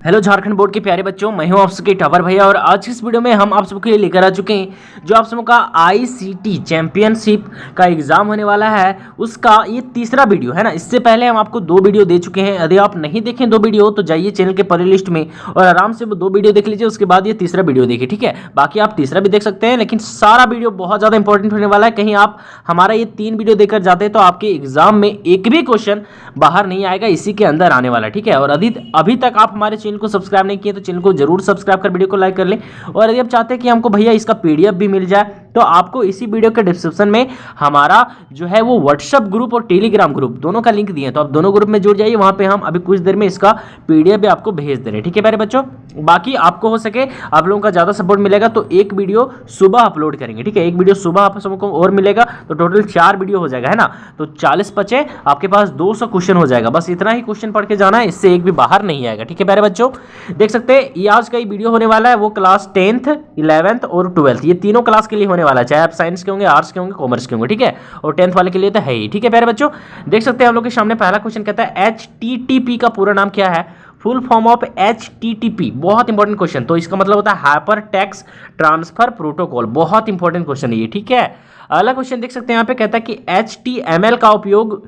Hello Jharkhand board के प्यारे बच्चों, मैं हूं आप सबके टावर भैया और आज की इस वीडियो में हम आप सबके लिए लेकर आ चुके हैं जो आप सबों का आईसीटी चैंपियनशिप का एग्जाम होने वाला है उसका ये तीसरा वीडियो है ना। इससे पहले हम आपको दो वीडियो दे चुके हैं। यदि आप नहीं देखें दो वीडियो तो जाइए चैनल के प्लेलिस्ट में और आराम से वो दो वीडियो देख लीजिए, उसके बाद ये तीसरा वीडियो देखिए, ठीक है। बाकी आप तीसरा भी देख सकते हैं, लेकिन सारा वीडियो बहुत ज़्यादा इंपॉर्टेंट होने वाला है। कहीं आप हमारा ये तीन वीडियो देकर जाते हैं तो आपके एग्जाम में एक भी क्वेश्चन बाहर नहीं आएगा, इसी के अंदर आने वाला है, ठीक है। और अभी तक आप हमारे चैनल को सब्सक्राइब नहीं किए तो चैनल को जरूर सब्सक्राइब कर वीडियो को लाइक कर लें। और यदि आप चाहते हैं कि हमको भैया इसका पीडीएफ भी मिल जाए तो आपको इसी वीडियो के डिस्क्रिप्शन में हमारा जो है वो व्हाट्सएप ग्रुप और टेलीग्राम ग्रुप दोनों का लिंक दिए हैं, तो आप दोनों ग्रुप में जुड़ जाइए। वहां पे हम अभी कुछ देर में इसका पीडीएफ भी आपको भेज दे रहे हैं, ठीक है प्यारे बच्चों। बाकी आपको हो सके आप लोगों का ज्यादा सपोर्ट मिलेगा तो एक वीडियो सुबह अपलोड करेंगे, ठीक है। एक वीडियो सुबह आप सबको और मिलेगा तो टोटल 4 वीडियो हो जाएगा, है ना। तो 40 बचे आपके पास 200 क्वेश्चन हो जाएगा, बस इतना ही क्वेश्चन पढ़ के जाना है, इससे एक भी बाहर नहीं आएगा, ठीक है प्यारे बच्चों। देख सकते हैं ये आज का ये वीडियो होने वाला है वो क्लास 10th 11th और 12th ये तीनों क्लास के लिए होने वाला है, चाहे आप साइंस के होंगे, आर्ट्स के होंगे, कॉमर्स के होंगे, ठीक है। और 10th वाले के लिए तो है ही, ठीक है प्यारे बच्चों। देख सकते हैं हम लोग के सामने पहला क्वेश्चन कहता है HTTP का पूरा नाम क्या है, फुल फॉर्म ऑफ HTTP। बहुत इंपॉर्टेंट क्वेश्चन, तो इसका मतलब होता है हाइपर टेक्स्ट ट्रांसफर प्रोटोकॉल, बहुत इंपॉर्टेंट क्वेश्चन है ये, ठीक है। अगला क्वेश्चन देख सकते हैं यहाँ पे कहता है कि HTML का उपयोग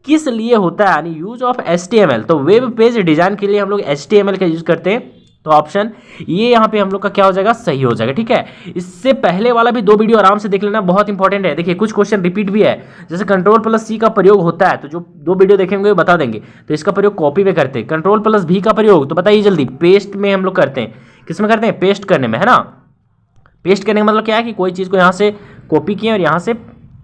किस लिए होता है, यानी यूज ऑफ HTML। तो वेब पेज डिजाइन के लिए हम लोग HTML का यूज करते हैं, तो ऑप्शन ये यहाँ पे हम लोग का क्या हो जाएगा, सही हो जाएगा, ठीक है। इससे पहले वाला भी दो वीडियो आराम से देख लेना, बहुत इंपॉर्टेंट है। देखिए कुछ क्वेश्चन रिपीट भी है, जैसे Ctrl+C का प्रयोग होता है, तो जो दो वीडियो देखेंगे बता देंगे। तो इसका प्रयोग कॉपी में करते हैं। Ctrl+V का प्रयोग तो बताइए जल्दी, पेस्ट में हम लोग करते हैं। किस में करते हैं, पेस्ट करने में, है ना। पेस्ट करने का मतलब क्या है कि कोई चीज़ को यहाँ से कॉपी किए और यहाँ से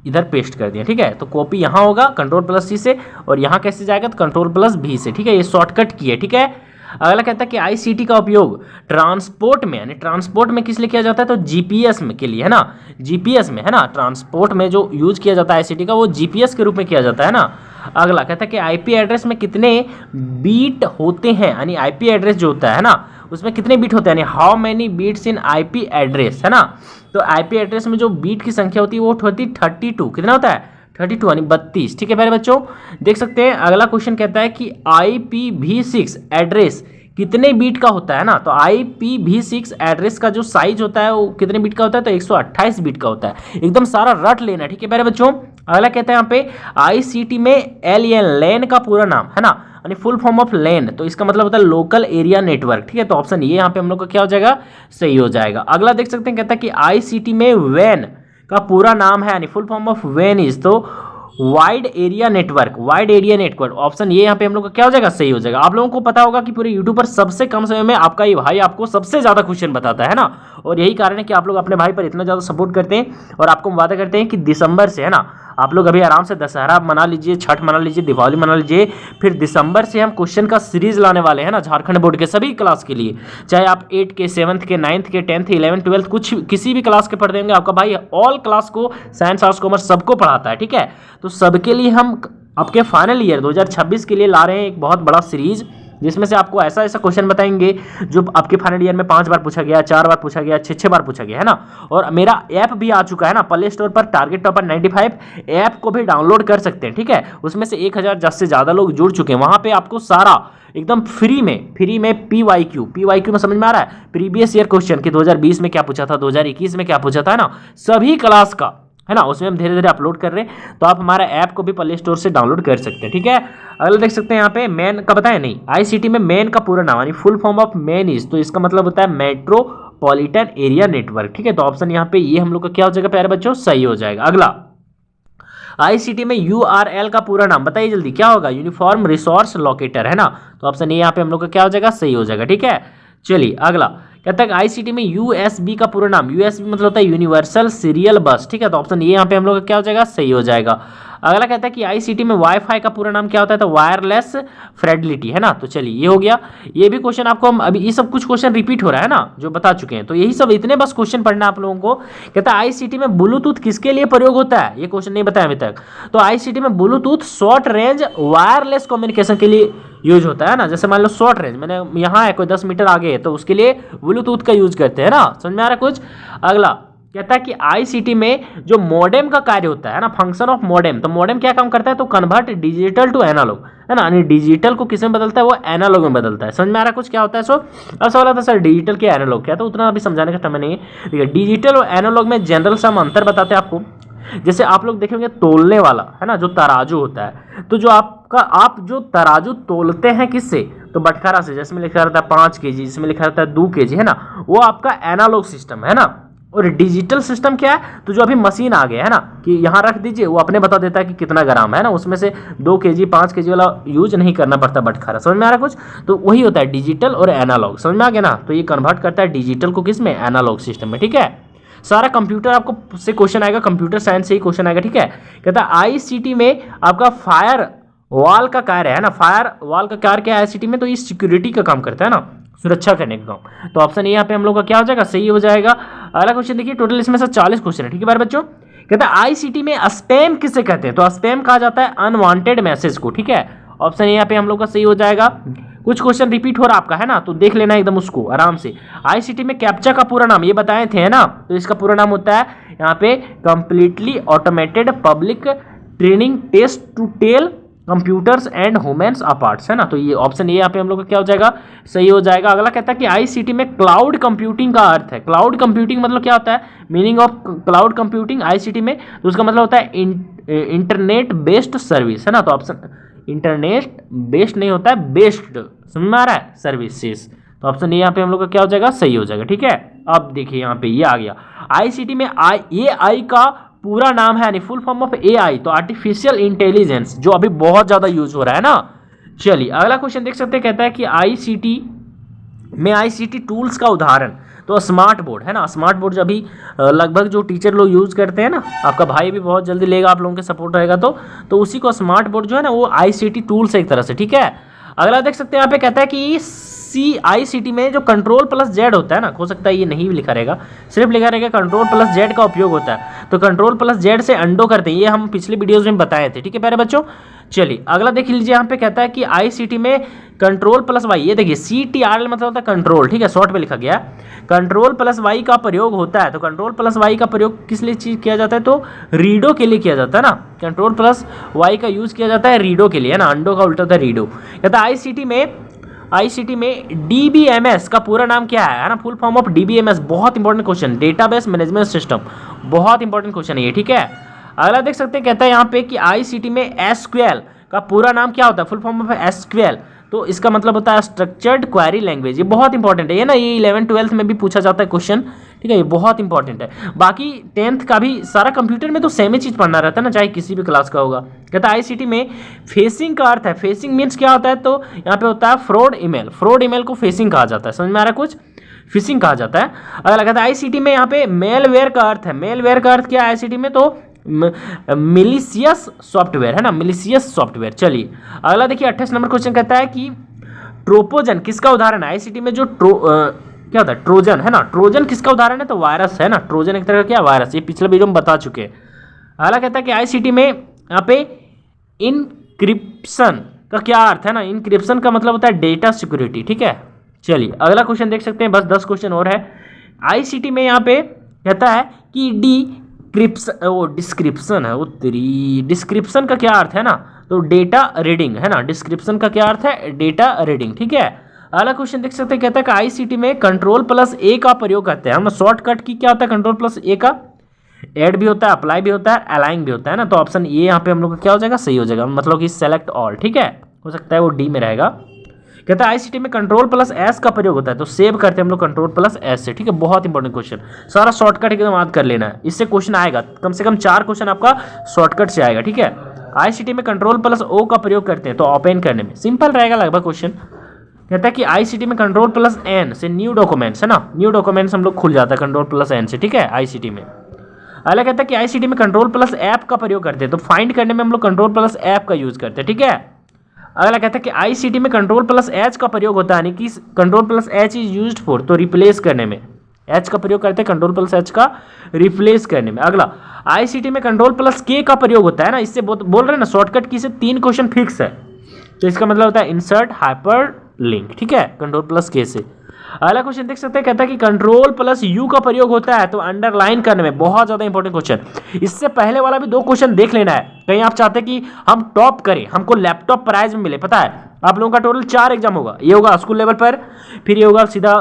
इधर पेस्ट कर दिया, ठीक है। तो कॉपी यहाँ होगा Ctrl+C से, और यहाँ कैसे जाएगा तो Ctrl+V से, ठीक है। ये शॉर्टकट की है, ठीक है। अगला कहता है कि आईसीटी का उपयोग ट्रांसपोर्ट में, यानी ट्रांसपोर्ट में किस लिए किया जाता है, तो जीपीएस में के लिए, है ना। जीपीएस में, है ना, ट्रांसपोर्ट में जो यूज किया जाता है आईसीटी का वो जीपीएस के रूप में किया जाता है ना। अगला कहता है कि आईपी एड्रेस में कितने बीट होते हैं, यानी आईपी एड्रेस जो होता है ना उसमें कितने बीट होते हैं, यानी how many bits in IP address, है ना। तो आईपी एड्रेस में जो बीट की संख्या होती है वो होती है 32, कितना होता है 32 यानी 32, ठीक है प्यारे बच्चों। देख सकते हैं अगला क्वेश्चन कहता है कि IPv6 एड्रेस कितने बीट का होता है ना। तो IPv6 एड्रेस का जो साइज होता है वो कितने बीट का होता है, तो 128 बीट का होता है। एकदम सारा रट लेना, ठीक है प्यारे बच्चों। अगला कहता है यहाँ पे आईसीटी में LAN का पूरा नाम, है ना, यानी फुल फॉर्म ऑफ LAN, तो इसका मतलब होता है लोकल एरिया नेटवर्क, ठीक है। तो ऑप्शन ये यहाँ पे हम लोग का क्या हो जाएगा, सही हो जाएगा। अगला देख सकते हैं कहता है कि आईसीटी में WAN का पूरा नाम है, यानी full form of WAN is तो wide area network, wide area network. Option ये यहाँ पे हम लोग का क्या हो जाएगा, सही हो जाएगा। आप लोगों को पता होगा कि पूरे यूट्यूब पर सबसे कम समय में आपका ये भाई आपको सबसे ज्यादा क्वेश्चन बताता है ना, और यही कारण है कि आप लोग अपने भाई पर इतना ज्यादा सपोर्ट करते हैं और आपको वादा करते हैं कि दिसंबर से, है ना, आप लोग अभी आराम से दशहरा मना लीजिए, छठ मना लीजिए, दिवाली मना लीजिए, फिर दिसंबर से हम क्वेश्चन का सीरीज लाने वाले हैं ना झारखंड बोर्ड के सभी क्लास के लिए, चाहे आप 8 के 7th के 9th के 10th 11th 12th कुछ किसी भी क्लास के पढ़ देंगे। आपका भाई ऑल क्लास को साइंस आर्ट्स कॉमर्स सबको पढ़ाता है, ठीक है। तो सबके लिए हम आपके फाइनल ईयर 2026 के लिए ला रहे हैं एक बहुत बड़ा सीरीज, जिसमें से आपको ऐसा ऐसा क्वेश्चन बताएंगे जो आपके फाइनल ईयर में 5 बार पूछा गया, 4 बार पूछा गया, 6 बार पूछा गया, है ना। और मेरा ऐप भी आ चुका है ना प्ले स्टोर पर, टारगेट टॉपर 95 ऐप को भी डाउनलोड कर सकते हैं, ठीक है। उसमें से 1000 से ज़्यादा लोग जुड़ चुके हैं। वहाँ पे आपको सारा एकदम फ्री में पीवाईक्यू में समझ में आ रहा है, प्रीवियस ईयर क्वेश्चन कि 2020 में क्या पूछा था, 2021 में क्या पूछा था, है ना, सभी क्लास का, है ना, उसमें हम धीरे धीरे अपलोड कर रहे हैं। तो आप हमारा ऐप को भी प्ले स्टोर से डाउनलोड कर सकते हैं, ठीक है। अगला देख सकते हैं यहाँ पे मैन का बताया नहीं, आईसीटी में मैन का पूरा नाम यानी full form of man is, तो इसका मतलब होता है मेट्रोपॉलिटन एरिया नेटवर्क, ठीक है। तो ऑप्शन यहाँ पे ये हम लोग का क्या हो जाएगा प्यारे बच्चों, सही हो जाएगा। अगला आईसीटी में URL का पूरा नाम बताइए जल्दी, क्या होगा, यूनिफॉर्म रिसोर्स लोकेटर, है ना। तो ऑप्शन ये यहाँ पे हम लोग का क्या हो जाएगा, सही हो जाएगा, ठीक है। चलिए अगला कहता है आईसीटी में USB का पूरा नाम, USB मतलब होता है यूनिवर्सल सीरियल बस, ठीक है। तो ऑप्शन ये यहाँ पे हम लोग का क्या हो जाएगा, सही हो जाएगा। अगला कहता है कि आईसीटी में वाईफाई का पूरा नाम क्या होता है, तो वायरलेस फ्रेंडलिटी, है ना। तो चलिए ये हो गया। ये भी क्वेश्चन आपको हम अभी ये सब कुछ क्वेश्चन रिपीट हो रहा है ना जो बता चुके हैं, तो यही सब इतने बस क्वेश्चन पढ़ना आप लोगों को। कहता है आईसीटी में ब्लूटूथ किसके लिए प्रयोग होता है, ये क्वेश्चन नहीं बताया अभी तक। तो आईसीटी में Bluetooth short range wireless communication के लिए यूज होता है ना। जैसे मान लो शॉर्ट रेंज मैंने यहाँ है कोई 10 मीटर आगे है तो उसके लिए ब्लूटूथ का यूज करते हैं ना, समझ में आ रहा है कुछ। अगला कहता है कि आईसीटी में जो मॉडेम का कार्य होता है ना, फंक्शन ऑफ मॉडेम, तो मॉडेम क्या काम करता है, तो कन्वर्ट डिजिटल टू एनालॉग, है ना, यानी डिजिटल को किस में बदलता है, वो एनालॉग में बदलता है। समझ में आ रहा है कुछ क्या होता है। सो अब सवाल आता है सर डिजिटल क्या एनालॉग क्या, तो उतना अभी समझाने का टाइम नहीं है। ठीक है, डिजिटल और एनालॉग में जनरल सा हम अंतर बताते हैं आपको। जैसे आप लोग देखेंगे तोलने वाला, है ना, जो तराजू होता है, तो जो आप जो तराजू तोलते हैं किससे, तो बटखारा से, जिसमें लिखा रहता है 5 kg, जिसमें लिखा रहता है 2 kg, है ना, वो आपका एनालॉग सिस्टम है ना। और डिजिटल सिस्टम क्या है, तो जो अभी मशीन आ गया है ना, कि यहाँ रख दीजिए, वो अपने बता देता है कि कितना ग्राम है ना, उसमें से 2 kg 5 kg वाला यूज नहीं करना पड़ता बटखारा। समझ में आ रहा कुछ, तो वही होता है डिजिटल और एनालॉग। समझ में आ गया ना, तो ये कन्वर्ट करता है डिजिटल को किस में, एनालॉग सिस्टम में। ठीक है, सारा कंप्यूटर आपको से क्वेश्चन आएगा, कंप्यूटर साइंस से ही क्वेश्चन आएगा। ठीक है, कहता है आईसीटी में आपका फायर वॉल का कार्य है ना, फायर वॉल का कार्य क्या है आईसीटी में, तो ये सिक्योरिटी का काम करता है ना, सुरक्षा करने का काम। तो ऑप्शन ए यहाँ पे हम लोग का क्या हो जाएगा, सही हो जाएगा। अगला क्वेश्चन देखिए, टोटल इसमें से 40 क्वेश्चन है। ठीक है बारे बच्चों, कहता है आईसीटी में स्पैम किसे कहते हैं, तो स्पैम कहा जाता है अनवांटेड मैसेज को। ठीक है, ऑप्शन ए यहाँ पे हम लोग का सही हो जाएगा। कुछ क्वेश्चन रिपीट हो रहा आपका, है ना, तो देख लेना एकदम उसको आराम से। आईसीटी में कैप्चा का पूरा नाम ये बताए थे, है ना, तो इसका पूरा नाम होता है यहाँ पे completely automated public training test to tell computers and humans aparts, है ना, तो ये ऑप्शन ए यहाँ पे हम लोग का क्या हो जाएगा, सही हो जाएगा। अगला कहता है कि आईसीटी में क्लाउड कंप्यूटिंग का अर्थ है, क्लाउड कंप्यूटिंग मतलब क्या होता है, meaning of cloud computing ICT में, तो उसका मतलब होता है इंटरनेट बेस्ड सर्विस, है ना, तो ऑप्शन इंटरनेट बेस्ड नहीं होता है, बेस्ड, समझ में आ रहा है, सर्विसेज, तो ऑप्शन ए यहाँ पे हम लोग का क्या हो जाएगा, सही हो जाएगा। ठीक है, अब देखिए यहाँ पे ये आ गया आईसीटी में एआई का पूरा नाम है, यानी फुल फॉर्म ऑफ एआई, तो आर्टिफिशियल इंटेलिजेंस, जो अभी बहुत ज्यादा यूज हो रहा है ना। चलिए अगला क्वेश्चन देख सकते हैं, कहता है कि आईसीटी में आईसीटी टूल्स का उदाहरण, तो स्मार्ट बोर्ड, है ना, स्मार्ट बोर्ड जो अभी लगभग जो टीचर लोग यूज करते हैं ना, आपका भाई भी बहुत जल्दी लेगा, आप लोगों के सपोर्ट रहेगा तो उसी को स्मार्ट बोर्ड जो है ना, वो आईसीटी टूल्स है एक तरह से। ठीक है, अगला देख सकते हैं यहाँ पे, कहता है कि आईसीटी में जो कंट्रोल प्लस जेड होता है ना, हो सकता है ये नहीं भी लिखा रहेगा, सिर्फ लिखा रहेगा कंट्रोल प्लस जेड का उपयोग होता है, तो कंट्रोल प्लस जेड से अंडो करते हैं, ये हम पिछले वीडियोस में बताए थे। ठीक है प्यारे बच्चों, चलिए अगला देख लीजिए, यहाँ पे कहता है कि आईसीटी में कंट्रोल प्लस वाई, ये देखिए CTRL मतलब होता है कंट्रोल, ठीक है, शॉर्ट में लिखा गया, कंट्रोल प्लस वाई का प्रयोग होता है, तो कंट्रोल प्लस वाई का प्रयोग किस लिए चीज किया जाता है, तो रीडो के लिए किया जाता है ना, कंट्रोल प्लस वाई का यूज किया जाता है रीडो के लिए, है ना, अंडो का उल्टा होता है रीडो। कहता है आईसीटी में डीबीएमएस का पूरा नाम क्या है ना, फुल फॉर्म ऑफ डीबीएमएस, बहुत important question, database management system, बहुत इंपॉर्टेंट क्वेश्चन है ये। ठीक है, अगला देख सकते हैं, कहता है यहाँ पे कि आईसीटी में एसक्यूएल का पूरा नाम क्या होता है, फुल फॉर्म ऑफ एसक्यूएल, तो इसका मतलब होता है स्ट्रक्चर्ड क्वेरी लैंग्वेज, ये बहुत इंपॉर्टेंट है, ये ना, ये 11th 12th में भी पूछा जाता है क्वेश्चन। ठीक है, ये बहुत इंपॉर्टेंट है, बाकी 10th का भी सारा कंप्यूटर में तो सेम ही चीज पढ़ना रहता है ना, चाहे किसी भी क्लास का होगा। कहता है आईसीटी में फेसिंग का अर्थ है, फेसिंग मीन्स क्या होता है, तो यहाँ पे होता है फ्रॉड ईमेल, फ्रॉड ईमेल को फेसिंग कहा जाता है, समझ में आ रहा है कुछ, फिशिंग कहा जाता है। अगर कहता है आईसीटी में यहाँ पे मेलवेयर का अर्थ है, मेलवेयर का अर्थ क्या है आईसीटी में, तो मिलिशियस सॉफ्टवेयर, है ना, मिलिशियस सॉफ्टवेयर। चलिए अगला देखिए 28 नंबर क्वेश्चन, कहता है कि ट्रोपोजन किसका उदाहरण है, आईसीटी में जो क्या होता है, ट्रोजन, है ना, ट्रोजन किसका उदाहरण है, तो वायरस, है ना, ट्रोजन एक तरह का क्या वायरस, ये पिछले वीडियो में बता चुके हैं। अगला कहता है कि आईसीटी में यहाँ पे इनक्रिप्शन का क्या अर्थ है ना, इनक्रिप्शन का मतलब होता है डेटा सिक्योरिटी। ठीक है, चलिए अगला क्वेश्चन देख सकते हैं, बस 10 क्वेश्चन और है। आईसीटी में यहाँ पे कहता है कि डिस्क्रिप्शन है, वो डिस्क्रिप्शन का क्या अर्थ है ना, तो डेटा रीडिंग, है ना, डिस्क्रिप्शन का क्या अर्थ है, डेटा रीडिंग। ठीक है, अगला क्वेश्चन देख सकते हैं, कहता है कि आईसीटी में कंट्रोल प्लस ए का प्रयोग करते हैं हम, शॉर्टकट की क्या होता है, कंट्रोल प्लस ए का ऐड भी होता है, अप्लाई भी होता है, अलाइन भी होता है ना, तो ऑप्शन ए यहाँ पे हम लोग का क्या हो जाएगा, सही हो जाएगा, मतलब कि सेलेक्ट ऑल। ठीक है, हो सकता है वो डी में रहेगा। कहता है आईसीटी में कंट्रोल प्लस एस का प्रयोग होता है, तो सेव करते हैं हम लोग कंट्रोल प्लस एस से। ठीक है, बहुत इंपॉर्टेंट क्वेश्चन, सारा शॉर्टकट एकदम याद कर लेना है, इससे क्वेश्चन आएगा, कम से कम 4 क्वेश्चन आपका शॉर्टकट से आएगा। ठीक है, आईसीटी में कंट्रोल प्लस ओ का प्रयोग करते हैं, तो ओपन करने में सिंपल रहेगा लगभग क्वेश्चन। कहता है कि आईसीटी में कंट्रोल प्लस एन से न्यू डॉक्यूमेंट्स, है ना, न्यू डॉक्यूमेंट्स हम लोग खुल जाता है कंट्रोल प्लस एन से। ठीक है, आईसीटी में। अगला कहता है कि आईसीटी में कंट्रोल प्लस ऐप का प्रयोग करते हैं, तो फाइंड करने में हम लोग कंट्रोल प्लस ऐप का यूज करते हैं। ठीक है, अगला कहता है कि आईसीटी में कंट्रोल प्लस एच का प्रयोग होता है, यानी कि control plus H is used for, तो रिप्लेस करने में एच का प्रयोग करते हैं, कंट्रोल प्लस एच का रिप्लेस करने में। अगला आईसीटी में कंट्रोल प्लस के का प्रयोग होता है ना, इससे बोल रहे हैं ना शॉर्टकट की से 3 क्वेश्चन फिक्स है, तो इसका मतलब होता है इंसर्ट हाइपर लिंक। ठीक है, कंट्रोल प्लस के से। अगला क्वेश्चन देख सकते हैं, कहता है कि कंट्रोल प्लस यू का प्रयोग होता है तो अंडरलाइन करने में, बहुत ज्यादा इंपॉर्टेंट क्वेश्चन। इससे पहले वाला भी 2 क्वेश्चन देख लेना है, कहीं आप चाहते हैं कि हम टॉप करें, हमको लैपटॉप प्राइज में मिले। पता है आप लोगों का टोटल 4 एग्जाम होगा, ये होगा स्कूल लेवल पर, फिर ये होगा सीधा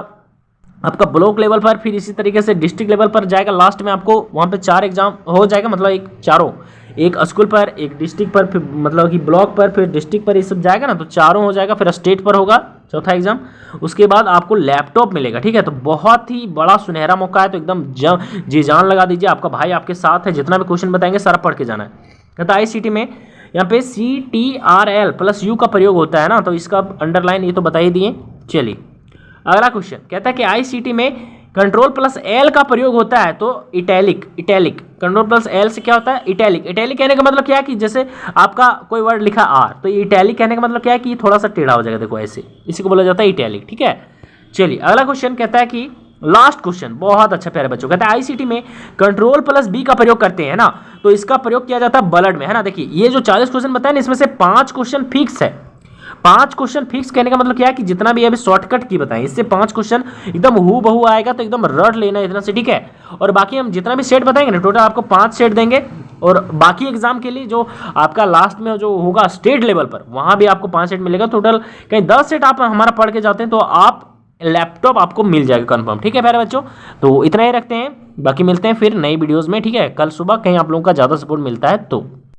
आपका ब्लॉक लेवल पर, फिर इसी तरीके से डिस्ट्रिक्ट लेवल पर जाएगा, लास्ट में आपको वहां पे 4 एग्जाम हो जाएगा, मतलब एक चारों, एक स्कूल पर, एक डिस्ट्रिक्ट पर, फिर मतलब कि ब्लॉक पर, फिर डिस्ट्रिक्ट पर, ये सब जाएगा ना, तो चारों हो जाएगा, फिर स्टेट पर होगा चौथा एग्जाम, उसके बाद आपको लैपटॉप मिलेगा। ठीक है, तो बहुत ही बड़ा सुनहरा मौका है, तो एकदम जी जान लगा दीजिए, आपका भाई आपके साथ है, जितना भी क्वेश्चन बताएंगे सारा पढ़ के जाना है। कहता है ICT में यहाँ पे CTRL प्लस यू का प्रयोग होता है ना, तो इसका अंडरलाइन ये तो बता ही दिए। चलिए अगला क्वेश्चन कहता है कि ICT में कंट्रोल प्लस एल का प्रयोग होता है तो italic, italic control plus L से क्या होता है, इटैलिक। इटैलिक कहने का मतलब क्या है कि जैसे आपका कोई वर्ड लिखा आर, तो इटैलिक कहने का मतलब क्या है कि थोड़ा सा टेढ़ा हो जाएगा, देखो ऐसे, इसी को बोला जाता है इटैलिक। ठीक है, चलिए अगला क्वेश्चन कहता है कि लास्ट क्वेश्चन बहुत अच्छा प्यारे बच्चों, कहता है ICT में कंट्रोल प्लस बी का प्रयोग करते हैं ना, तो इसका प्रयोग किया जाता है ब्लड में, है ना। देखिए ये जो 40 क्वेश्चन बताए ना, इसमें से 5 क्वेश्चन फिक्स है। 5 क्वेश्चन फिक्स कहने का मतलब क्या है कि जितना भी अभी शॉर्टकट की बताएं, इससे 5 क्वेश्चन एकदम हु बहू आएगा, तो एकदम रट लेना इतना से। ठीक है, और बाकी हम जितना भी सेट बताएंगे ना, टोटल आपको 5 सेट देंगे, और बाकी एग्जाम के लिए जो आपका लास्ट में जो होगा स्टेट लेवल पर, वहां भी आपको 5 सेट मिलेगा। टोटल कहीं 10 सेट आप हमारा पढ़ के जाते हैं तो आप लैपटॉप आपको मिल जाएगा कंफर्म। ठीक है प्यारे बच्चों, तो इतना ही रखते हैं, बाकी मिलते हैं फिर नई वीडियोस में। ठीक है, कल सुबह कहीं आप लोगों का ज़्यादा सपोर्ट मिलता है तो।